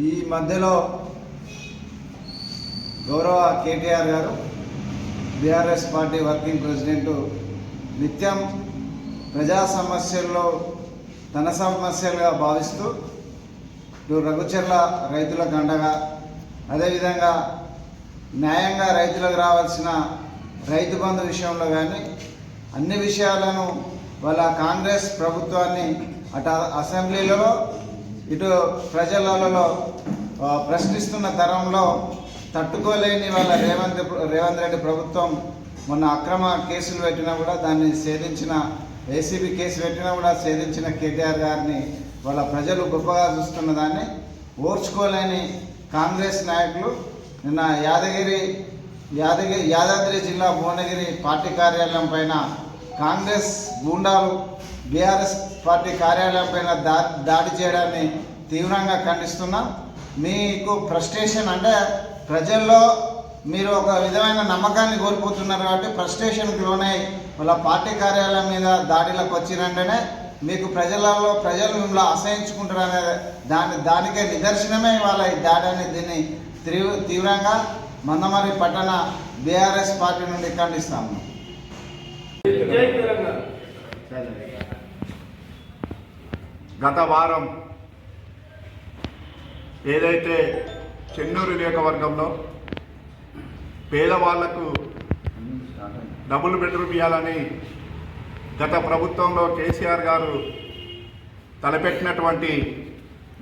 ఈ మధ్యలో గౌరవ కేటీఆర్ గారు బీఆర్ఎస్ పార్టీ వర్కింగ్ ప్రెసిడెంట్ నిత్యం ప్రజా సమస్యల్లో తన సమస్యలుగా భావిస్తూ ఇటు రఘుచర్ల రైతులకు అండగా, అదేవిధంగా న్యాయంగా రైతులకు రావాల్సిన రైతు బంధు విషయంలో కానీ అన్ని విషయాలను వాళ్ళ కాంగ్రెస్ ప్రభుత్వాన్ని అటు అసెంబ్లీలో ఇటు ప్రజలలో ప్రశ్నిస్తున్న తరంలో తట్టుకోలేని వాళ్ళ రేవంత్ రెడ్డి ప్రభుత్వం మొన్న అక్రమ కేసులు పెట్టినా కూడా దాన్ని ఛేదించిన, ఏసీబీ కేసు పెట్టినా కూడా ఛేదించిన కేటీఆర్ గారిని వాళ్ళ ప్రజలు గొప్పగా చూస్తున్న దాన్ని ఓర్చుకోలేని కాంగ్రెస్ నాయకులు నిన్న యాదాద్రి జిల్లా భువనగిరి పార్టీ కార్యాలయం పైన కాంగ్రెస్ గూండాలు బీఆర్ఎస్ పార్టీ కార్యాలయం పైన దాడి చేయడాన్ని తీవ్రంగా ఖండిస్తున్నాం. మీకు ఫ్రస్ట్రేషన్ అంటే ప్రజల్లో మీరు ఒక విధమైన నమ్మకాన్ని కోల్పోతున్నారు కాబట్టి ఫ్రస్ట్రేషన్కి లోనై వాళ్ళ పార్టీ కార్యాలయం మీద దాడిలోకి వచ్చినంటేనే మీకు ప్రజలు మిమ్మల్ని అసహించుకుంటారనే దానికే నిదర్శనమే వాళ్ళ ఈ దాడిని దీన్ని తీవ్రంగా మందమర్రి పట్టణ బీఆర్ఎస్ పార్టీ నుండి ఖండిస్తాము. గత వారం ఏదైతే చెన్నూరు నియోజకవర్గంలో పేదవాళ్లకు డబుల్ బెడ్రూమ్ ఇవ్వాలని గత ప్రభుత్వంలో కేసీఆర్ గారు తలపెట్టినటువంటి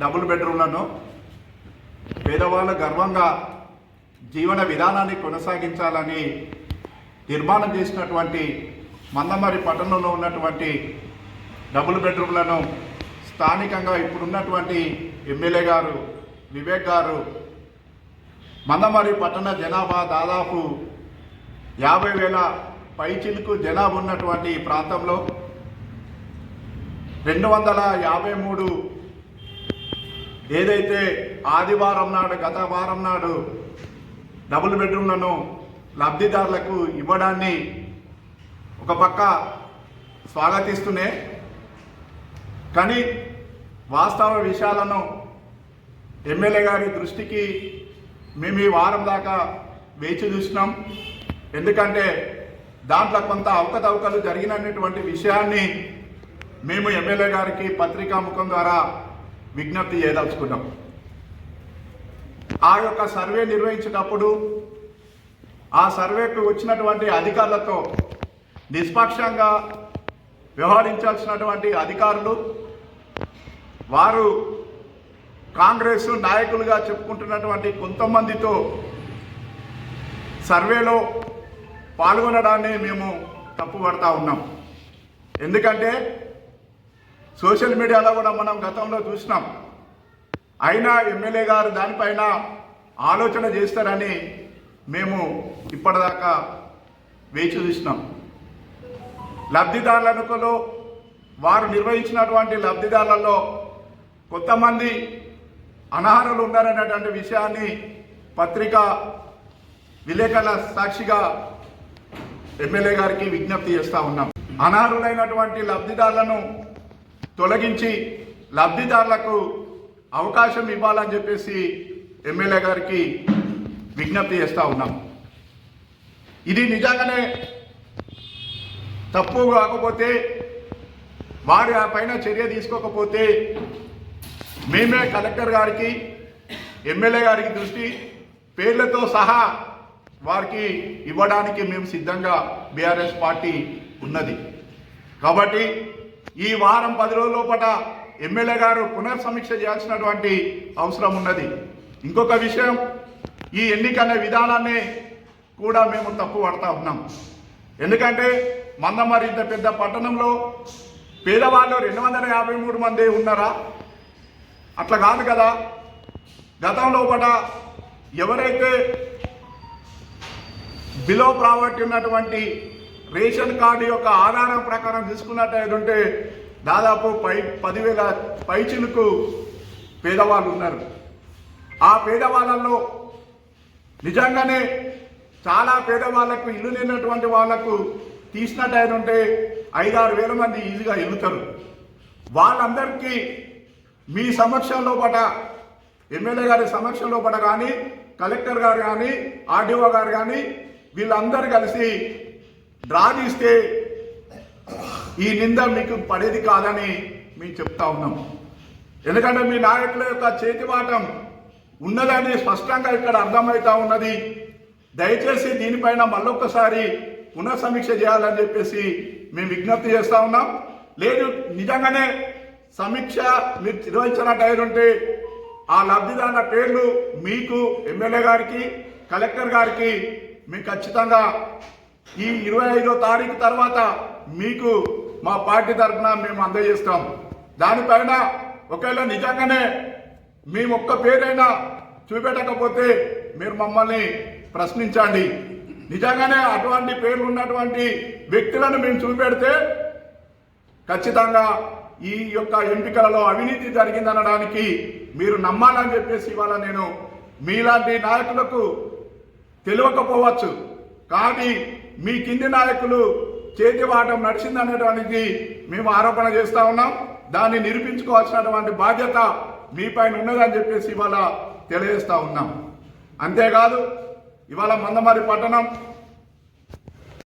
డబుల్ బెడ్రూమ్లను పేదవాళ్ళు గర్వంగా జీవన విధానాన్ని కొనసాగించాలని నిర్మాణం చేసినటువంటి మందమర్రి పట్టణంలో ఉన్నటువంటి డబుల్ బెడ్రూమ్లను స్థానికంగా ఇప్పుడున్నటువంటి ఎమ్మెల్యే గారు వివేక్ గారు మందమర్రి పట్టణ జనాభా దాదాపు 50,000 పైచిలకు జనాభా ఉన్నటువంటి ఈ ప్రాంతంలో 253 ఏదైతే ఆదివారం నాడు గత వారం నాడు డబుల్ బెడ్రూమ్లను లబ్ధిదారులకు ఇవ్వడాన్ని ఒక పక్క స్వాగతిస్తూనే కానీ వాస్తవ విషయాలను ఎమ్మెల్యే గారి దృష్టికి మేము ఈ వారం దాకా వేచి చూసినాం. ఎందుకంటే దాంట్లో కొంత అవకతవకలు జరిగినటువంటి విషయాన్ని మేము ఎమ్మెల్యే గారికి పత్రికా ముఖం ద్వారా విజ్ఞప్తి చేయదలుచుకున్నాం. ఆ యొక్క సర్వే నిర్వహించేటప్పుడు ఆ సర్వేకు వచ్చినటువంటి అధికారులతో నిష్పక్షంగా వ్యవహరించాల్సినటువంటి అధికారులు వారు కాంగ్రెస్ నాయకులుగా చెప్పుకుంటున్నటువంటి కొంతమందితో సర్వేలో పాల్గొనడాన్ని మేము తప్పుపడతా ఉన్నాం. ఎందుకంటే సోషల్ మీడియాలో కూడా మనం గతంలో చూసినాం. అయినా ఎమ్మెల్యే గారు దానిపైన ఆలోచన చేస్తారని మేము ఇప్పటిదాకా వేచి చూసినాం. లబ్ధిదారులలో వారు నిర్వహించినటువంటి లబ్ధిదారులలో కొంతమంది అనర్హులు ఉన్నారనేటువంటి విషయాన్ని పత్రికా విలేకరుల సాక్షిగా ఎమ్మెల్యే గారికి విజ్ఞప్తి చేస్తూ ఉన్నాం. అనర్హులైనటువంటి లబ్ధిదారులను తొలగించి లబ్ధిదారులకు అవకాశం ఇవ్వాలని చెప్పేసి ఎమ్మెల్యే గారికి విజ్ఞప్తి చేస్తూ ఉన్నాం. ఇది నిజంగానే తప్పు కాకపోతే వారి ఆ పైన చర్య తీసుకోకపోతే మేమే కలెక్టర్ గారికి ఎమ్మెల్యే గారికి దృష్టి పేర్లతో సహా వారికి ఇవ్వడానికి మేము సిద్ధంగా బీఆర్ఎస్ పార్టీ ఉన్నది. కాబట్టి ఈ వారం 10 రోజుల లోపల ఎమ్మెల్యే గారు పునర్సమీక్ష చేయాల్సినటువంటి అవసరం ఉన్నది. ఇంకొక విషయం, ఈ ఎన్నికల విధానాన్ని కూడా మేము తప్పు పడతా ఉన్నాం. ఎందుకంటే మందమర్రి ఇంత పెద్ద పట్టణంలో పేదవాళ్ళు 253 మంది ఉన్నారా? అట్లా కాదు కదా. గతంలో ఎవరైతే బిలో ప్రావర్టీ ఉన్నటువంటి రేషన్ కార్డు యొక్క ఆధారం ప్రకారం తీసుకున్నట్టయితే దాదాపు 10,000 పైచిలకు పేదవాళ్ళు ఉన్నారు. ఆ పేదవాళ్ళల్లో నిజంగానే చాలా పేదవాళ్లకు ఇల్లు లేనటువంటి వాళ్లకు తీసినట్టయితే 5-6 వేల మంది ఈజీగా ఎన్నుతారు. వాళ్ళందరికీ మీ సమక్షంలో ఎమ్మెల్యే గారి సమక్షంలో పడ కానీ కలెక్టర్ గారు కానీ ఆర్డీఓ గారు కానీ వీళ్ళందరూ కలిసి డ్రా తీస్తే ఈ నింద మీకు పడేది కాదని మేము చెప్తా ఉన్నాం. ఎందుకంటే మీ నాయకుల యొక్క చేతివాటం ఉన్నదని స్పష్టంగా ఇక్కడ అర్థమవుతా ఉన్నది. దయచేసి దీనిపైన మళ్ళొక్కసారి పునఃసమీక్ష చేయాలని చెప్పేసి మేము విజ్ఞప్తి చేస్తా ఉన్నాం. లేదు నిజంగానే సమీక్ష మీరు నిర్వహించినట్టు ఆ లబ్ధిదారుల పేర్లు మీకు ఎమ్మెల్యే గారికి కలెక్టర్ గారికి మేము ఖచ్చితంగా ఈ 25వ తారీఖు తర్వాత మీకు మా పార్టీ తరఫున మేము అందజేస్తాం. దానిపైన ఒకవేళ నిజంగానే మేము ఒక్క పేరైనా చూపెట్టకపోతే మీరు మమ్మల్ని ప్రశ్నించండి. నిజంగానే అటువంటి పేర్లు ఉన్నటువంటి వ్యక్తులను మేము చూపెడితే ఖచ్చితంగా ఈ యొక్క ఎంపికలలో అవినీతి జరిగిందనడానికి మీరు నమ్మాలని చెప్పేసి ఇవాళ నేను మీలాంటి నాయకులకు తెలియకపోవచ్చు, కానీ మీ కింది నాయకులు చేతివాటం నడిచిందనేటువంటిది మేము ఆరోపణ చేస్తా ఉన్నాం. దాన్ని నిరూపించుకోవాల్సినటువంటి బాధ్యత మీపైన ఉన్నదని చెప్పేసి ఇవాళ తెలియజేస్తా ఉన్నాం. అంతేకాదు ఇవాళ మందమర్రి పట్టణం